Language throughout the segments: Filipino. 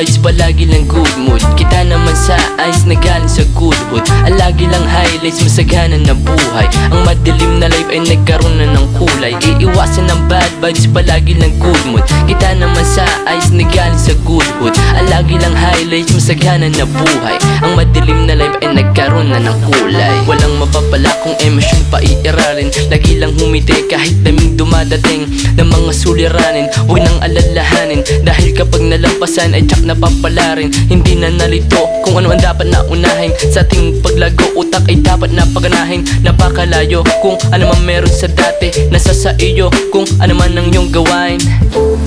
vibes, palagi lang good mood. Kita naman sa eyes na galing sa good hood. Ang lagi lang highlights, masagana na buhay. Ang madilim na life ay nagkaroon na ng kulay. Iiwasan ng bad vibes, palagi lang good mood. Kita naman sa eyes na galing sa good hood. Ang lagi lang highlights, masagana na buhay. Ang madilim na life ay nagkaroon na ng kulay. Walang mapapala kung emosyon pa iiralin. Lagi lang humiti kahit daming dumadating ng mga suliranin. Huwag nang alalahanin, dahil kapag nalampasan ay tsak na papalarin. Hindi na nalito kung ano ang dapat na unahin. Sa ating paglago, utak ay dapat na paganahin. Napakalayo kung ano man meron sa dati. Nasa sa iyo kung ano man ang iyong gawain.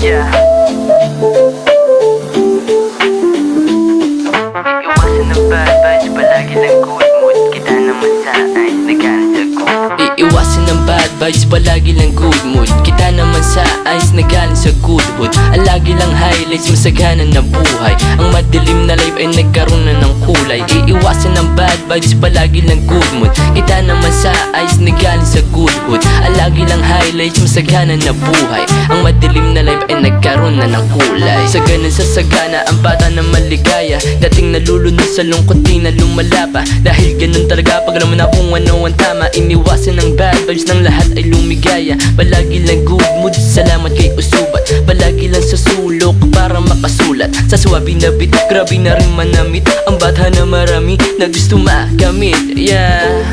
Yeah. Iwasan ng bad vibes, palagi lang good mood. Kita naman sa eyes na galing sa good hood. Iiwasan ng bad vibes, palagi lang good mood. Kita naman sa eyes na galing sa good hood. Ang lagi lang highlights, masagana na buhay. Ang madilim na life ay nagkaroon na ng kulay. Iiwasan ng bad vibes, palagi lang good mood. Kita naman sa eyes na galing sa good hood. Ang lagi lang highlights, masagana na buhay. Ang madilim na life ay nagkaroon na ng kulay. Sa ganun sa sagana, ang bata na maligaya. Dating nalulunod sa lungkot, di na lumalapa. Dahil ganun talaga pag alam mo na kung ano ang tama. Iniwasan ng bad vibes, ng lahat ay lumigaya. Palagi lang good mood, salamat kay usubat. Palagi lang sa sulok para makasulat. Sa suwabi na beat, grabe na rin manamit. Ang bata na marami na gusto makamit. Yeah.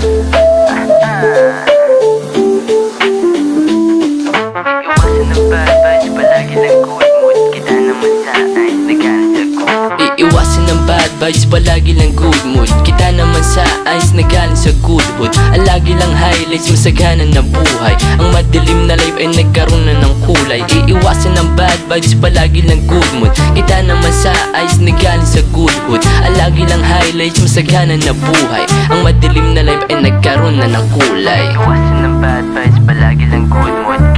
Iwasan ng bad vibes, palagi lang good mood. Kita naman sa eyes na galing sa good hood. Iiwasan ng bad vibes, palagi lang good mood. Kita naman sa eyes na galing sa good hood. Ang lagi lang highlights, masagana na buhay. Ang madilim na life ay nagkaroon na ng kulay. Iiwasan ng bad vibes, palagi lang good mood. Kita naman sa eyes na galing sa good hood. Ang lagi lang highlights, masagana na buhay. Ang madilim na life ay nagkaroon na ng kulay. Iiwasan ng bad vibes, palagi lang good mood.